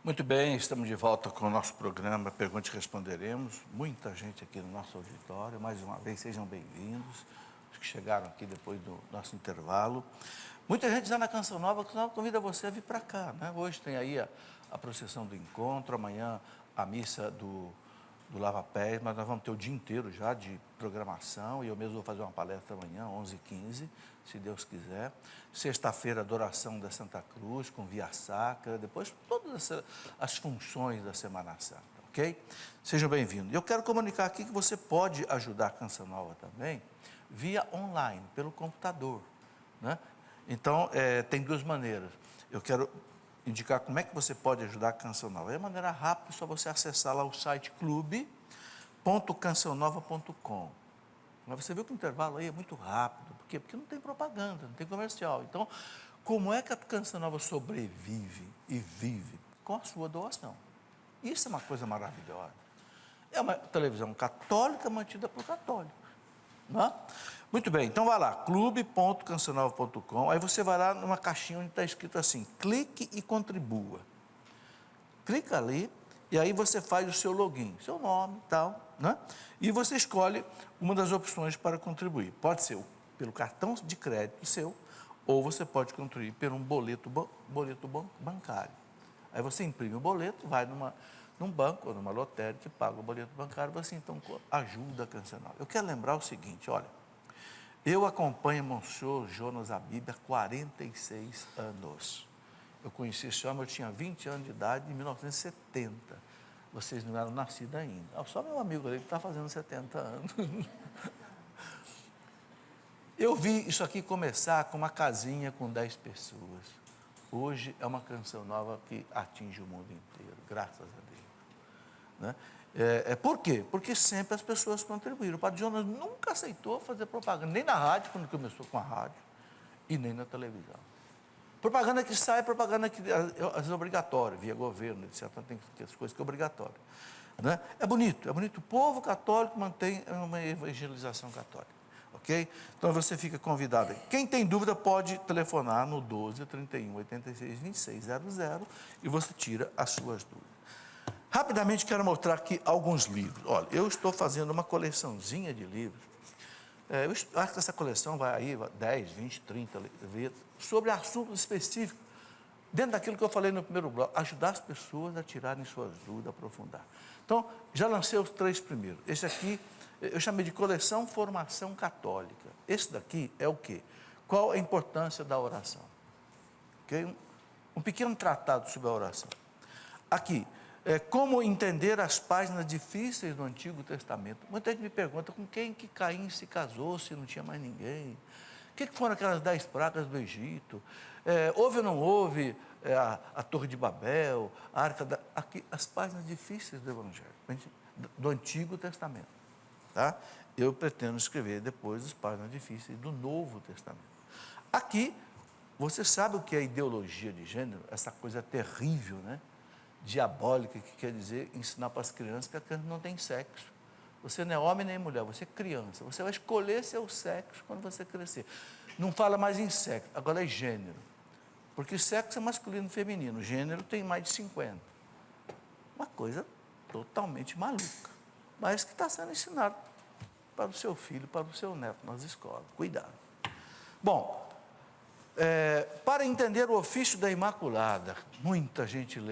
Muito bem, estamos de volta com o nosso programa Pergunte e Responderemos. Muita gente aqui no nosso auditório, mais uma vez, sejam bem-vindos. Os que chegaram aqui depois do nosso intervalo. Muita gente já na Canção Nova, convida você a vir para cá, né? Hoje tem aí a procissão do encontro, amanhã a missa do Lava Pés, mas nós vamos ter o dia inteiro já de programação, e eu mesmo vou fazer uma palestra amanhã, 11h15, se Deus quiser. Sexta-feira, adoração da Santa Cruz, com Via Sacra, depois todas as funções da Semana Santa, ok? Sejam bem-vindos. Eu quero comunicar aqui que você pode ajudar a Canção Nova também via online, pelo computador, né? Então, tem duas maneiras. Eu quero indicar como é que você pode ajudar a Canção Nova. De maneira rápida, é só você acessar lá o site clube.cançãonova.com. Mas você viu que o intervalo aí é muito rápido. Por quê? Porque não tem propaganda, não tem comercial. Então, como é que a Canção Nova sobrevive e vive? Com a sua doação. Isso é uma coisa maravilhosa. É uma televisão católica mantida por católicos. Não é? Muito bem, então vai lá, clube.cançãonova.com, aí você vai lá numa caixinha onde está escrito assim, clique e contribua. Clica ali e aí você faz o seu login, seu nome e tal, né? E você escolhe uma das opções para contribuir. Pode ser pelo cartão de crédito seu, ou você pode contribuir por um boleto bancário. Aí você imprime o boleto, vai num banco ou numa lotérica que paga o boleto bancário, você então ajuda a Canção Nova. Eu quero lembrar o seguinte, olha, eu acompanho Monsenhor Jonas Abib há 46 anos. Eu conheci esse homem, eu tinha 20 anos de idade, em 1970. Vocês não eram nascidos ainda. Só meu amigo ali que está fazendo 70 anos. Eu vi isso aqui começar com uma casinha com 10 pessoas. Hoje é uma Canção Nova que atinge o mundo inteiro, graças a Deus. Né? Por quê? Porque sempre as pessoas contribuíram. O Padre Jonas nunca aceitou fazer propaganda, nem na rádio, quando começou com a rádio, e nem na televisão. Propaganda que sai, propaganda que é obrigatória, via governo, etc. Tem as coisas que é obrigatória. Né? É bonito. O povo católico mantém uma evangelização católica. Ok? Então você fica convidado aí. Quem tem dúvida pode telefonar no 12 31 86 26 00 e você tira as suas dúvidas. Rapidamente quero mostrar aqui alguns livros. Olha, eu estou fazendo uma coleçãozinha de livros. Eu acho que essa coleção vai aí 10, 20, 30 livros sobre assuntos específicos, dentro daquilo que eu falei no primeiro bloco, ajudar as pessoas a tirarem suas dúvidas, aprofundar. Então, já lancei os 3 primeiros. Esse aqui, eu chamei de coleção Formação Católica. Esse daqui é o quê? Qual a importância da oração? Okay? Um pequeno tratado sobre a oração. Aqui, como entender as páginas difíceis do Antigo Testamento. Muita gente me pergunta com quem que Caim se casou se não tinha mais ninguém. O que foram aquelas 10 pragas do Egito? Houve ou não houve a Torre de Babel, a Arca da... Aqui, as páginas difíceis do Evangelho, do Antigo Testamento. Tá? Eu pretendo escrever depois as páginas difíceis do Novo Testamento. Aqui, você sabe o que é ideologia de gênero? Essa coisa terrível, né? Diabólica, que quer dizer ensinar para as crianças que a criança não tem sexo. Você não é homem nem mulher, você é criança. Você vai escolher seu sexo quando você crescer. Não fala mais em sexo, agora é gênero. Porque sexo é masculino e feminino, gênero tem mais de 50. Uma coisa totalmente maluca, mas que está sendo ensinado para o seu filho, para o seu neto nas escolas. Cuidado. Bom, para entender o ofício da Imaculada, muita gente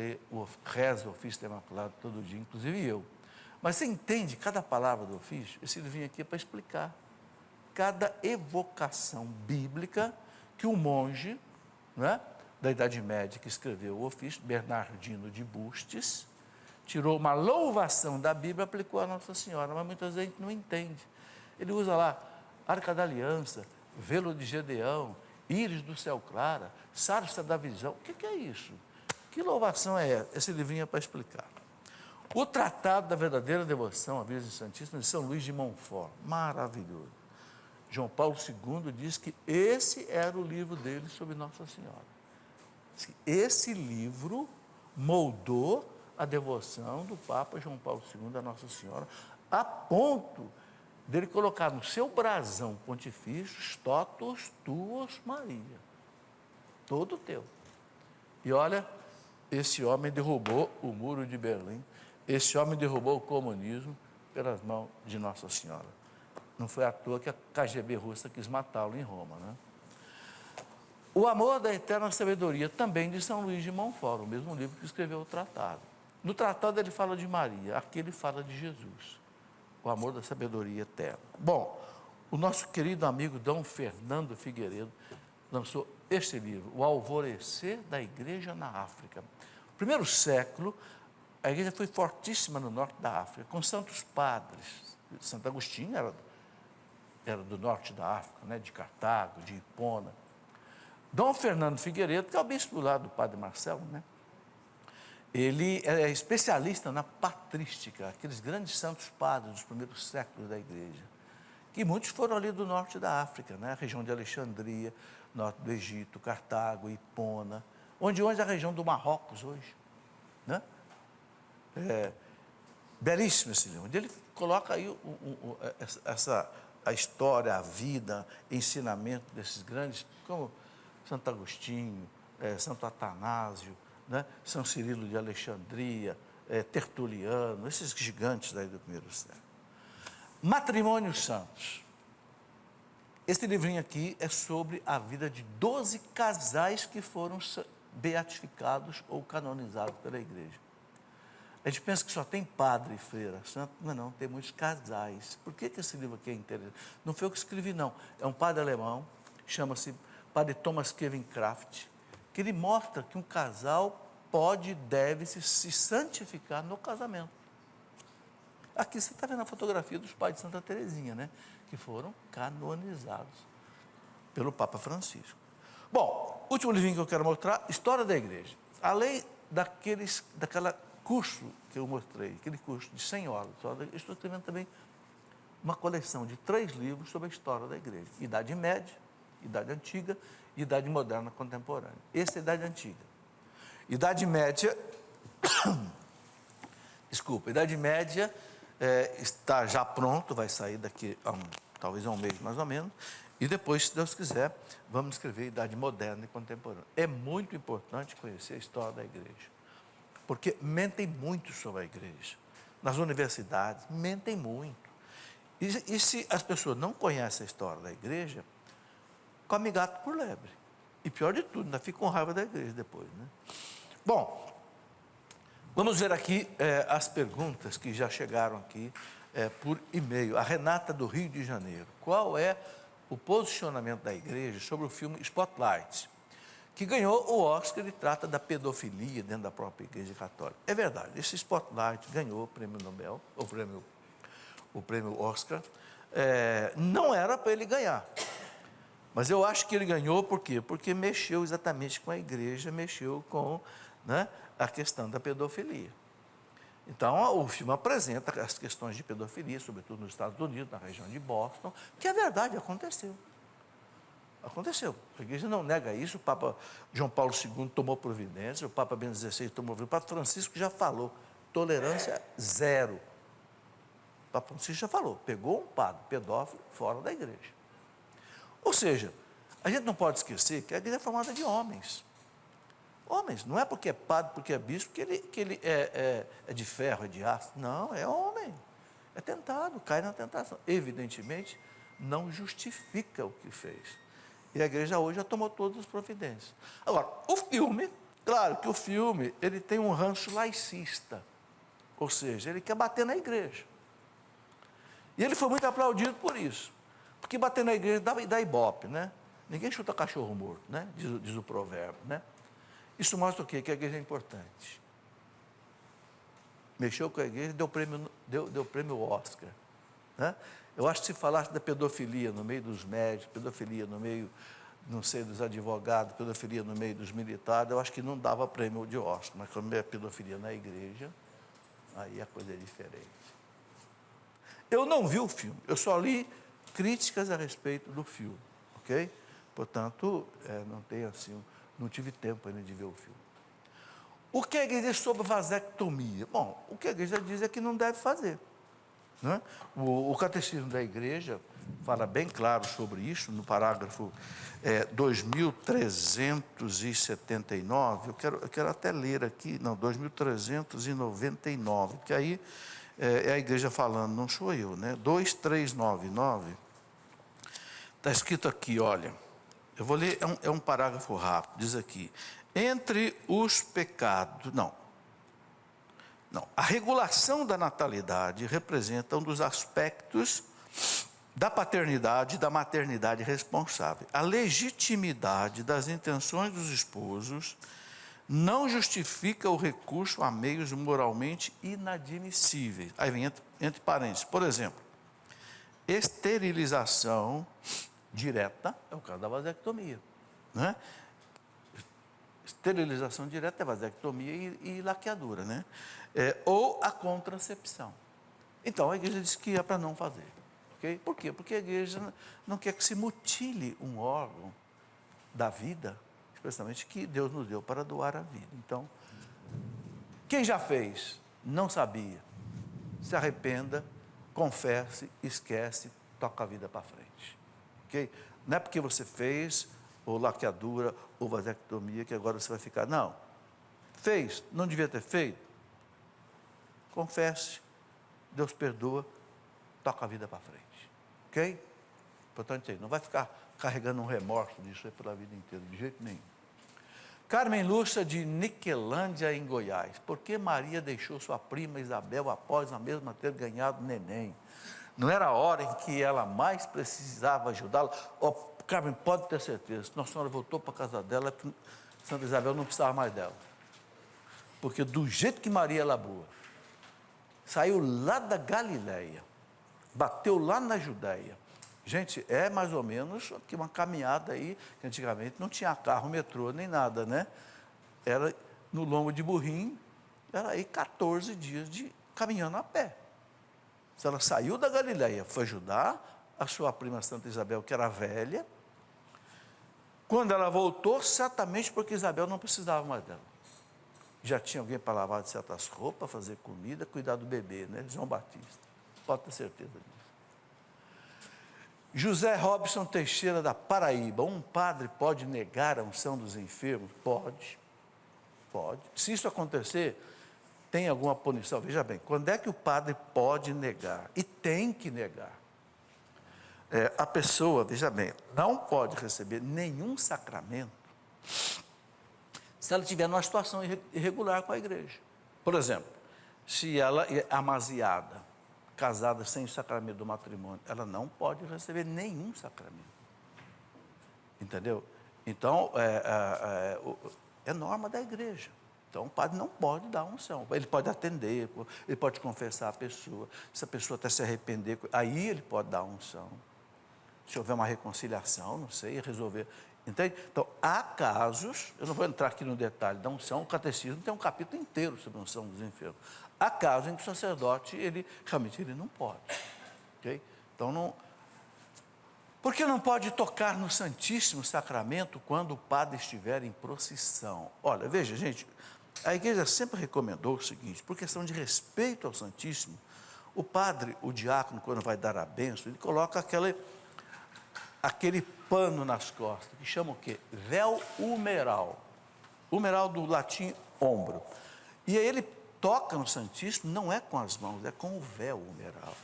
reza o ofício da Imaculada todo dia, inclusive eu. Mas você entende cada palavra do ofício? Esse livrinho aqui é para explicar cada evocação bíblica que o monge, né, da Idade Média que escreveu o ofício, Bernardino de Bustes, tirou uma louvação da Bíblia e aplicou a Nossa Senhora, mas muitas vezes a gente não entende. Ele usa lá Arca da Aliança, Velo de Gedeão, Íris do Céu Clara, Sarça da Visão. O que é isso? Que louvação é essa? Esse livrinho é para explicar. O Tratado da Verdadeira Devoção à Virgem Santíssima de São Luís de Montfort. Maravilhoso. João Paulo II diz que esse era o livro dele sobre Nossa Senhora. Esse livro moldou a devoção do Papa João Paulo II a Nossa Senhora, a ponto dele colocar no seu brasão pontifício, Totus tuos Maria, todo teu. E olha, esse homem derrubou o muro de Berlim, esse homem derrubou o comunismo pelas mãos de Nossa Senhora. Não foi à toa que a KGB russa quis matá-lo em Roma, né? O Amor da Eterna Sabedoria, também de São Luís de Montfort, o mesmo livro que escreveu o tratado. No tratado ele fala de Maria, aqui ele fala de Jesus, o amor da sabedoria eterna. Bom, o nosso querido amigo Dom Fernando Figueiredo lançou este livro, O Alvorecer da Igreja na África. No primeiro século, a igreja foi fortíssima no norte da África, com santos padres. Santo Agostinho era do norte da África, né, de Cartago, de Hipona. Dom Fernando Figueiredo, que é o bispo lá do Padre Marcelo, né? Ele é especialista na patrística, aqueles grandes santos padres dos primeiros séculos da igreja, que muitos foram ali do norte da África, né? A região de Alexandria, norte do Egito, Cartago, Hipona, onde hoje é a região do Marrocos hoje, né? Belíssimo esse livro, onde ele coloca aí a história, a vida, ensinamento desses grandes, como Santo Agostinho, Santo Atanásio, né? São Cirilo de Alexandria, Tertuliano, esses gigantes daí do primeiro século. Matrimônios Santos. Este livrinho aqui é sobre a vida de 12 casais que foram beatificados ou canonizados pela igreja. A gente pensa que só tem padre e freira santo, não, tem muitos casais. Por que esse livro aqui é interessante? Não foi eu que escrevi, não. É um padre alemão, chama-se Padre Thomas Kevin Kraft, que ele mostra que um casal pode e deve se santificar no casamento. Aqui você está vendo a fotografia dos pais de Santa Teresinha, né? Que foram canonizados pelo Papa Francisco. Bom, último livrinho que eu quero mostrar, História da Igreja. Além daquela curso que eu mostrei, aquele curso de 100 horas, eu estou escrevendo também uma coleção de 3 livros sobre a história da Igreja. Idade Média, Idade Antiga e Idade Moderna Contemporânea. Essa é a Idade Antiga. Idade Média, Idade Média está já pronto, vai sair daqui talvez a um mês mais ou menos, e depois, se Deus quiser, vamos escrever Idade Moderna e Contemporânea. É muito importante conhecer a história da Igreja, porque mentem muito sobre a Igreja. Nas universidades, mentem muito. E se as pessoas não conhecem a história da Igreja, come gato por lebre. E pior de tudo, ainda fica com raiva da igreja depois, né? Bom, vamos ver aqui as perguntas que já chegaram aqui por e-mail. A Renata do Rio de Janeiro. Qual é o posicionamento da igreja sobre o filme Spotlight, que ganhou o Oscar? Ele trata da pedofilia dentro da própria igreja católica. É verdade, esse Spotlight ganhou o prêmio Nobel, o prêmio Oscar. Não era para ele ganhar. Mas eu acho que ele ganhou por quê? Porque mexeu exatamente com a igreja, mexeu com, né, a questão da pedofilia. Então, o filme apresenta as questões de pedofilia, sobretudo nos Estados Unidos, na região de Boston, que é verdade, aconteceu. Aconteceu. A igreja não nega isso, o Papa João Paulo II tomou providência, o Papa Bento XVI tomou providência, o Papa Francisco já falou, tolerância zero. O Papa Francisco já falou, pegou um padre pedófilo fora da igreja. Ou seja, a gente não pode esquecer que a igreja é formada de homens. Homens, não é porque é padre, porque é bispo, que ele é de ferro, é de aço. Não, é homem. É tentado, cai na tentação. Evidentemente, não justifica o que fez. E a igreja hoje já tomou todas as providências. Agora, o filme, claro que o filme, ele tem um ranço laicista. Ou seja, ele quer bater na igreja. E ele foi muito aplaudido por isso. Porque bater na igreja dá ibope, né? Ninguém chuta cachorro morto, né? Diz o provérbio, né? Isso mostra o quê? Que a igreja é importante. Mexeu com a igreja, deu prêmio Oscar, né? Eu acho que se falasse da pedofilia no meio dos médicos, pedofilia no meio, não sei, dos advogados, pedofilia no meio dos militares, eu acho que não dava prêmio de Oscar. Mas quando é pedofilia na igreja, aí a coisa é diferente. Eu não vi o filme, eu só li críticas a respeito do filme, ok? Portanto, não tive tempo ainda de ver o filme. O que a igreja diz sobre vasectomia? Bom, o que a igreja diz é que não deve fazer. né? O Catecismo da Igreja fala bem claro sobre isso, no parágrafo 2379, eu quero até ler aqui, não, 2399, que aí é a Igreja falando, não sou eu, né? 2399, está escrito aqui, olha, eu vou ler, é um parágrafo rápido, diz aqui, entre os pecados, não, a regulação da natalidade representa um dos aspectos da paternidade e da maternidade responsável. A legitimidade das intenções dos esposos não justifica o recurso a meios moralmente inadmissíveis. Aí vem entre parênteses, por exemplo, esterilização direta é o caso da vasectomia, né? Esterilização direta é vasectomia e laqueadura, né? Ou a contracepção. Então, a igreja diz que é para não fazer. Okay? Por quê? Porque a igreja não quer que se mutile um órgão da vida, especialmente que Deus nos deu para doar a vida. Então, quem já fez, não sabia, se arrependa, confesse, esquece, toca a vida para frente. Okay? Não é porque você fez, ou laqueadura, ou vasectomia, que agora você vai ficar. Não. Fez, não devia ter feito. Confesse, Deus perdoa, toca a vida para frente. Ok? Portanto, não vai ficar carregando um remorso disso aí pela vida inteira, de jeito nenhum. Carmen Lúcia, de Niquelândia, em Goiás. Por que Maria deixou sua prima Isabel após a mesma ter ganhado neném? Não era a hora em que ela mais precisava ajudá-la? Oh, Carmen, pode ter certeza, se Nossa Senhora voltou para a casa dela, Santa Isabel não precisava mais dela. Porque do jeito que Maria era boa, saiu lá da Galileia, bateu lá na Judéia. Gente, é mais ou menos que uma caminhada aí, que antigamente não tinha carro, metrô, nem nada, né? Era no lombo de burrinho, era aí 14 dias caminhando a pé. Se ela saiu da Galileia, foi ajudar a sua prima Santa Isabel, que era velha. Quando ela voltou, certamente porque Isabel não precisava mais dela. Já tinha alguém para lavar de certas roupas, fazer comida, cuidar do bebê, né? João Batista. Pode ter certeza disso. José Robson Teixeira, da Paraíba. Um padre pode negar a unção dos enfermos? Pode. Pode. Se isso acontecer, tem alguma punição? Veja bem, quando é que o padre pode negar? E tem que negar. A pessoa, veja bem, não pode receber nenhum sacramento se ela estiver numa situação irregular com a igreja. Por exemplo, se ela é amaziada, casada sem o sacramento do matrimônio, ela não pode receber nenhum sacramento. Entendeu? Então, é norma da igreja. Então, o padre não pode dar unção. Ele pode atender, ele pode confessar a pessoa. Se a pessoa até se arrepender, aí ele pode dar unção. Se houver uma reconciliação, não sei, resolver. Entende? Então, há casos, eu não vou entrar aqui no detalhe da unção, o catecismo tem um capítulo inteiro sobre a unção dos enfermos. Há casos em que o sacerdote, realmente não pode. Okay? Então, não... Por que não pode tocar no Santíssimo Sacramento quando o padre estiver em procissão? Olha, veja, gente, a igreja sempre recomendou o seguinte, por questão de respeito ao Santíssimo, o padre, o diácono, quando vai dar a bênção, ele coloca aquele pano nas costas, que chama o quê? Véu humeral. Humeral do latim ombro. E aí ele toca no Santíssimo, não é com as mãos, é com o véu humeral.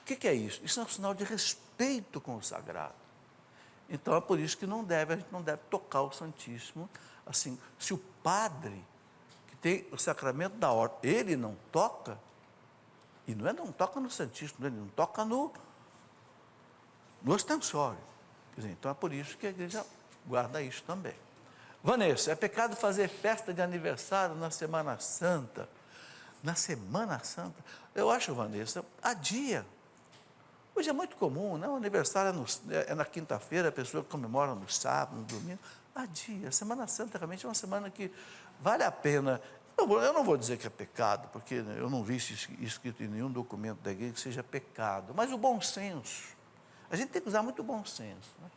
O que é isso? Isso é um sinal de respeito com o sagrado. Então é por isso que a gente não deve tocar o Santíssimo assim. Se o padre, que tem o sacramento da ordem, ele não toca, e não toca no Santíssimo, ele não toca no ostensório. Então é por isso que a igreja guarda isso também. Vanessa, é pecado fazer festa de aniversário na Semana Santa? Na Semana Santa? Eu acho, Vanessa, adia. Hoje é muito comum, né? O aniversário é na quinta-feira, a pessoa comemora no sábado, no domingo. Adia. A Semana Santa realmente é uma semana que vale a pena. Eu não vou dizer que é pecado, porque eu não vi isso escrito em nenhum documento da igreja que seja pecado, mas o bom senso. A gente tem que usar muito bom senso. Né?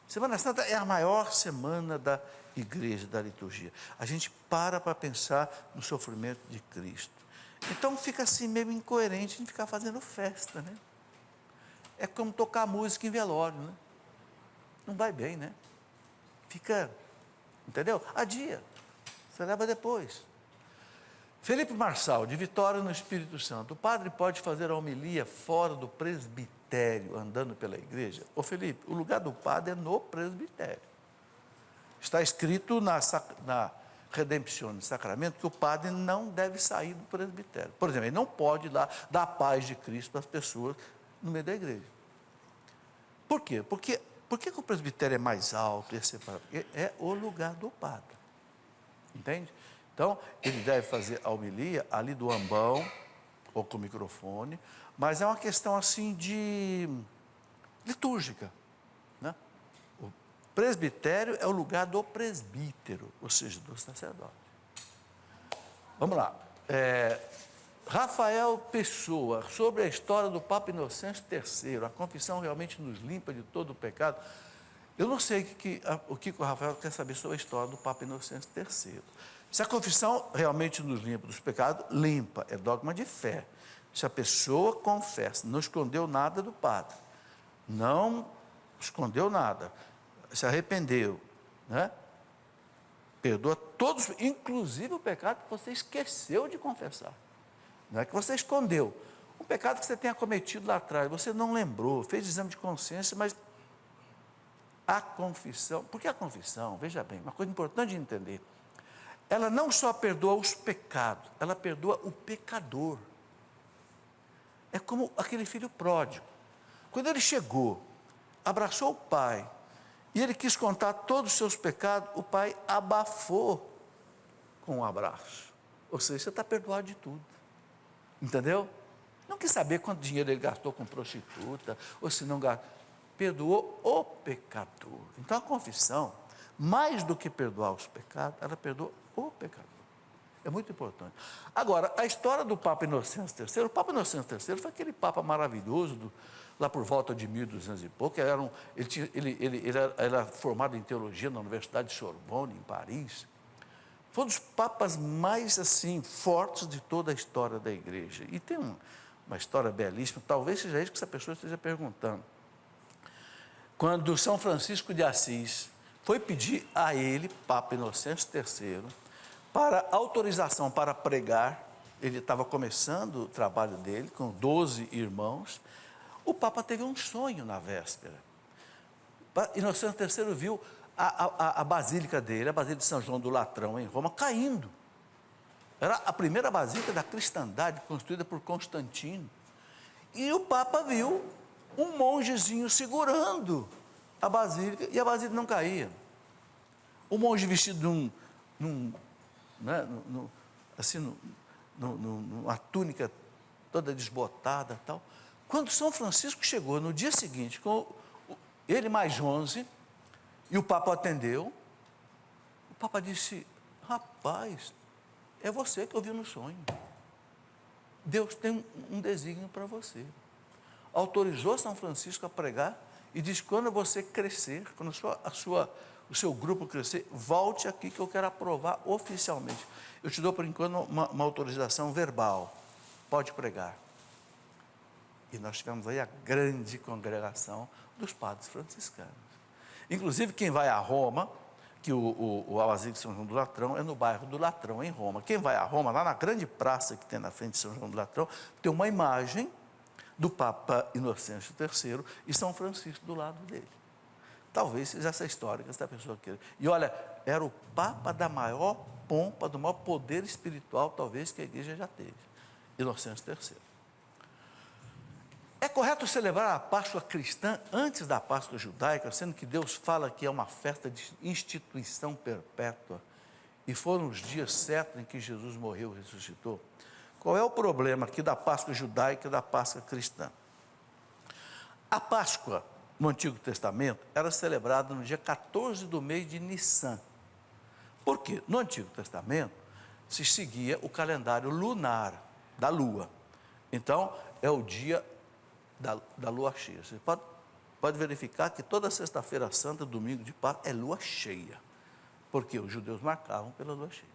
Semana Santa é a maior semana da igreja, da liturgia. A gente para pensar no sofrimento de Cristo. Então fica assim meio incoerente de ficar fazendo festa, né? É como tocar música em velório, né? Não vai bem, né? Fica, entendeu? Adia, celebra depois. Felipe Marçal, de Vitória no Espírito Santo. O padre pode fazer a homilia fora do presbitério, andando pela igreja? Ô Felipe, o lugar do padre é no presbitério. Está escrito na Redemptione Sacramento que o padre não deve sair do presbitério. Por exemplo, ele não pode lá dar a paz de Cristo para as pessoas no meio da igreja. Por quê? Por que o presbitério é mais alto e é separado? Porque é o lugar do padre. Entende? Então, ele deve fazer a homilia ali do ambão, ou com o microfone, mas é uma questão assim de litúrgica, né? O presbitério é o lugar do presbítero, ou seja, do sacerdote. Vamos lá. Rafael Pessoa, sobre a história do Papa Inocêncio III, a confissão realmente nos limpa de todo o pecado. Eu não sei o que o Rafael quer saber sobre a história do Papa Inocêncio III. Se a confissão realmente nos limpa dos pecados, limpa, é dogma de fé. Se a pessoa confessa, não escondeu nada do padre, não escondeu nada, se arrependeu, né? Perdoa todos, inclusive o pecado que você esqueceu de confessar. Não é que você escondeu. Um pecado que você tenha cometido lá atrás, você não lembrou, fez exame de consciência, mas a confissão, porque a confissão, veja bem, uma coisa importante de entender, ela não só perdoa os pecados, ela perdoa o pecador. É como aquele filho pródigo. Quando ele chegou, abraçou o pai, e ele quis contar todos os seus pecados, o pai abafou com um abraço. Ou seja, você está perdoado de tudo. Entendeu? Não quis saber quanto dinheiro ele gastou com prostituta, ou se não gastou. Perdoou o pecador. Então a confissão, mais do que perdoar os pecados, ela perdoa o pecador. É muito importante. Agora, a história do Papa Inocêncio III, o Papa Inocêncio III foi aquele Papa maravilhoso, lá por volta de 1200 e pouco, ele era formado em teologia na Universidade de Sorbonne, em Paris. Foi um dos papas mais assim, fortes de toda a história da igreja. E tem uma história belíssima, talvez seja isso que essa pessoa esteja perguntando. Quando São Francisco de Assis foi pedir a ele, Papa Inocêncio III, para autorização para pregar, ele estava começando o trabalho dele, com 12 irmãos, o Papa teve um sonho na véspera. Inocêncio III viu a basílica dele, a Basílica de São João do Latrão, em Roma, caindo. Era a primeira basílica da cristandade, construída por Constantino. E o Papa viu um mongezinho segurando a basílica, e a basílica não caía. O monge vestido numa túnica toda desbotada e tal. Quando São Francisco chegou no dia seguinte, com ele mais 11, e o Papa atendeu, o Papa disse: rapaz, é você que eu vi no sonho. Deus tem um desígnio para você. Autorizou São Francisco a pregar e disse: quando você crescer, quando o seu grupo crescer, volte aqui que eu quero aprovar oficialmente. Eu te dou por enquanto uma autorização verbal, pode pregar. E nós tivemos aí a grande congregação dos padres franciscanos. Inclusive quem vai a Roma, que o Basílica de São João do Latrão é no bairro do Latrão, em Roma. Quem vai a Roma, lá na grande praça que tem na frente de São João do Latrão, tem uma imagem do Papa Inocêncio III e São Francisco do lado dele. Talvez seja essa história que essa pessoa queira. E olha, era o Papa da maior pompa, do maior poder espiritual, talvez, que a igreja já teve. Inocêncio III. É correto celebrar a Páscoa cristã antes da Páscoa judaica, sendo que Deus fala que é uma festa de instituição perpétua, e foram os dias certos em que Jesus morreu e ressuscitou? Qual é o problema aqui da Páscoa judaica e da Páscoa cristã? A Páscoa, no Antigo Testamento, era celebrada no dia 14 do mês de Nissan. Por quê? No Antigo Testamento, se seguia o calendário lunar, da lua. Então, é o dia da lua cheia. Você pode verificar que toda sexta-feira santa, domingo de Páscoa, é lua cheia. Porque os judeus marcavam pela lua cheia.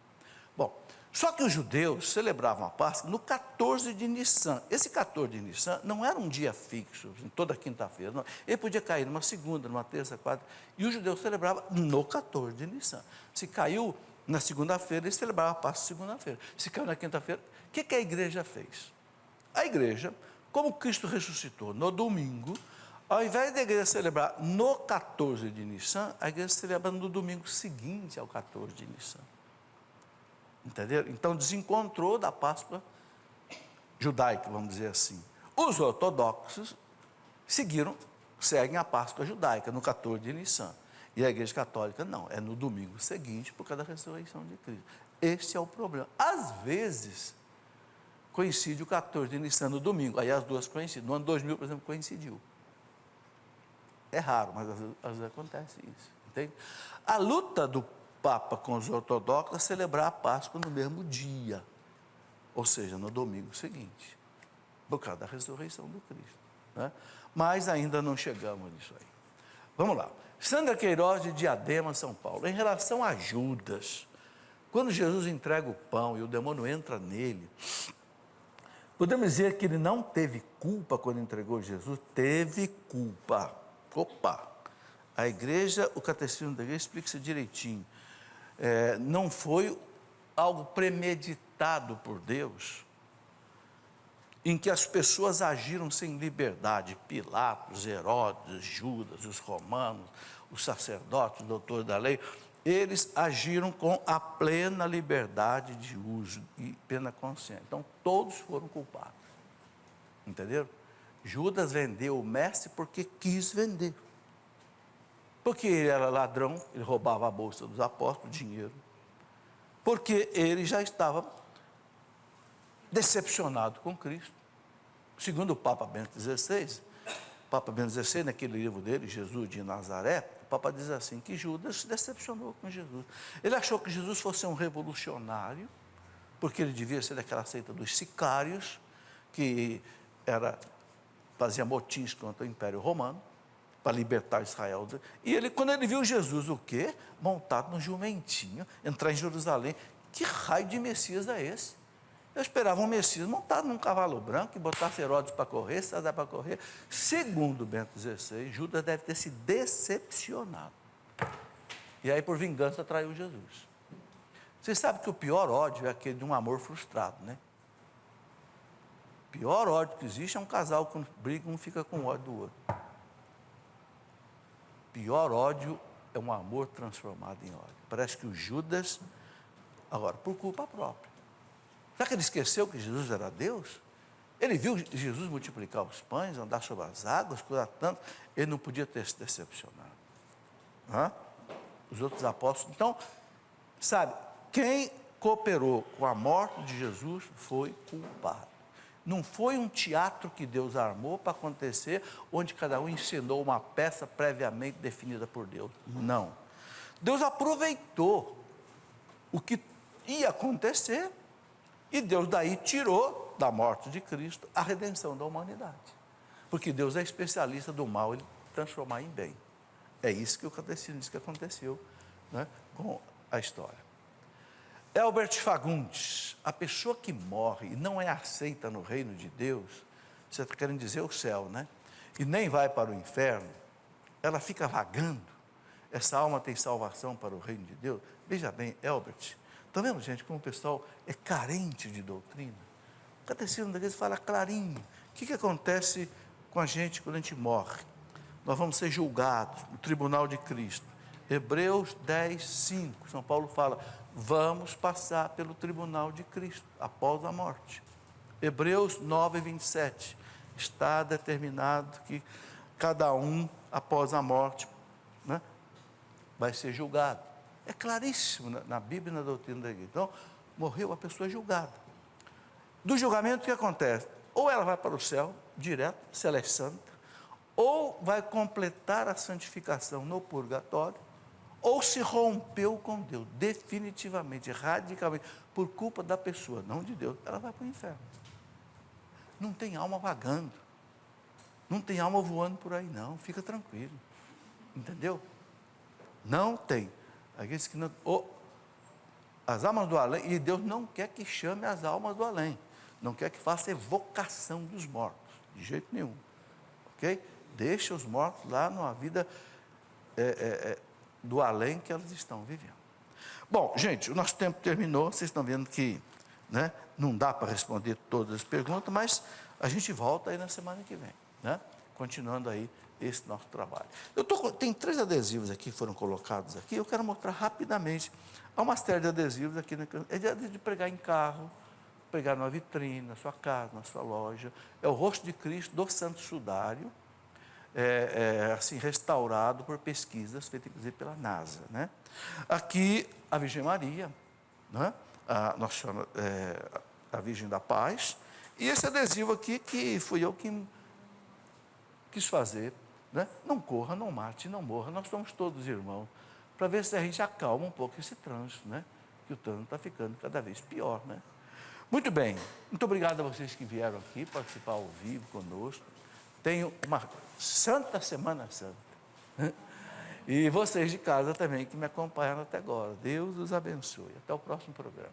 Bom, Só que os judeus celebravam a Páscoa no 14 de Nissan. Esse 14 de Nissan não era um dia fixo, toda quinta-feira. Não. Ele podia cair numa segunda, numa terça, quarta. E os judeus celebravam no 14 de Nissan. Se caiu na segunda-feira, eles celebravam a Páscoa segunda-feira. Se caiu na quinta-feira, o que a igreja fez? A igreja, como Cristo ressuscitou no domingo, ao invés da igreja celebrar no 14 de Nissan, a igreja celebra no domingo seguinte ao 14 de Nissan. Entenderam? Então desencontrou da Páscoa judaica, vamos dizer assim. Os ortodoxos seguem a Páscoa judaica no 14 de Nissan. E a igreja católica não, é no domingo seguinte, por causa da ressurreição de Cristo. Esse é o problema. Às vezes, coincide o 14 de Nissan no domingo, aí as duas coincidem. No ano 2000, por exemplo, coincidiu. É raro, mas às vezes acontece isso. Entende? A luta do Papa com os ortodoxos é celebrar a Páscoa no mesmo dia, ou seja, no domingo seguinte, por causa da ressurreição do Cristo. Né? Mas ainda não chegamos nisso aí. Vamos lá. Sandra Queiroz, de Diadema, São Paulo. Em relação a Judas, quando Jesus entrega o pão e o demônio entra nele, podemos dizer que ele não teve culpa quando entregou Jesus? Teve culpa. Opa! A igreja, o catecismo da igreja explica isso direitinho. Não foi algo premeditado por Deus, em que as pessoas agiram sem liberdade. Pilatos, Herodes, Judas, os romanos, os sacerdotes, os doutores da lei, eles agiram com a plena liberdade de uso e plena consciência. Então, todos foram culpados. Entenderam? Judas vendeu o mestre porque quis vender. Porque ele era ladrão, ele roubava a bolsa dos apóstolos, dinheiro. Porque ele já estava decepcionado com Cristo. Segundo o Papa Bento XVI, naquele livro dele, Jesus de Nazaré, o Papa diz assim, que Judas se decepcionou com Jesus. Ele achou que Jesus fosse um revolucionário, porque ele devia ser daquela seita dos sicários, que fazia motins contra o Império Romano, para libertar Israel. E ele, quando ele viu Jesus, o quê? Montado no jumentinho, entrar em Jerusalém. Que raio de Messias é esse? Eu esperava um Messias montado num cavalo branco, que botasse Herodes para correr, César para correr. Segundo Bento XVI, Judas deve ter se decepcionado. E aí, por vingança, traiu Jesus. Vocês sabem que o pior ódio é aquele de um amor frustrado, né? O pior ódio que existe é um casal que briga, um fica com ódio do outro. O pior ódio é um amor transformado em ódio. Parece que o Judas, agora, por culpa própria. Será que ele esqueceu que Jesus era Deus? Ele viu Jesus multiplicar os pães, andar sobre as águas, curar tanto, ele não podia ter se decepcionado. Os outros apóstolos. Então, sabe, quem cooperou com a morte de Jesus foi culpado. Não foi um teatro que Deus armou para acontecer, onde cada um encenou uma peça previamente definida por Deus. Não. Deus aproveitou o que ia acontecer e Deus daí tirou da morte de Cristo a redenção da humanidade. Porque Deus é especialista do mal, ele transformar em bem. É isso que o catecismo diz que aconteceu, né, com a história. Elbert Fagundes, a pessoa que morre e não é aceita no reino de Deus, você está querendo dizer o céu, né? E nem vai para o inferno, ela fica vagando, essa alma tem salvação para o reino de Deus? Veja bem, Elbert, está vendo, gente, como o pessoal é carente de doutrina? O catecismo da igreja fala clarinho. O que acontece com a gente quando a gente morre? Nós vamos ser julgados no tribunal de Cristo. Hebreus 10, 5, São Paulo fala, vamos passar pelo tribunal de Cristo, após a morte. Hebreus 9, 27, está determinado que cada um, após a morte, né, vai ser julgado. É claríssimo na Bíblia e na doutrina da igreja. Então, morreu, a pessoa é julgada. Do julgamento, o que acontece? Ou ela vai para o céu, direto, se ela é santa, ou vai completar a santificação no purgatório, ou se rompeu com Deus, definitivamente, radicalmente, por culpa da pessoa, não de Deus, ela vai para o inferno. Não tem alma vagando, não tem alma voando por aí não, fica tranquilo, entendeu? Não tem. Aqueles que não... As almas do além, e Deus não quer que chame as almas do além, não quer que faça evocação dos mortos, de jeito nenhum, ok? Deixa os mortos lá numa vida do além que elas estão vivendo. Bom, gente, o nosso tempo terminou, vocês estão vendo que, né, não dá para responder todas as perguntas, mas a gente volta aí na semana que vem, né? Continuando aí esse nosso trabalho. Tem 3 adesivos aqui que foram colocados aqui, eu quero mostrar rapidamente. Há uma série de adesivos aqui, é de pregar em carro, pregar numa vitrine, na sua casa, na sua loja. É o rosto de Cristo do Santo Sudário, assim, restaurado por pesquisas feitas, inclusive, pela NASA, né? Aqui, a Virgem Maria, né? A Virgem da Paz, e esse adesivo aqui, que fui eu que quis fazer, né? Não corra, não mate, não morra, nós somos todos irmãos, para ver se a gente acalma um pouco esse trânsito, né? Que o trânsito está ficando cada vez pior, né? Muito bem, muito obrigado a vocês que vieram aqui participar ao vivo conosco. Tenho uma santa Semana Santa. E vocês de casa também que me acompanharam até agora. Deus os abençoe. Até o próximo programa.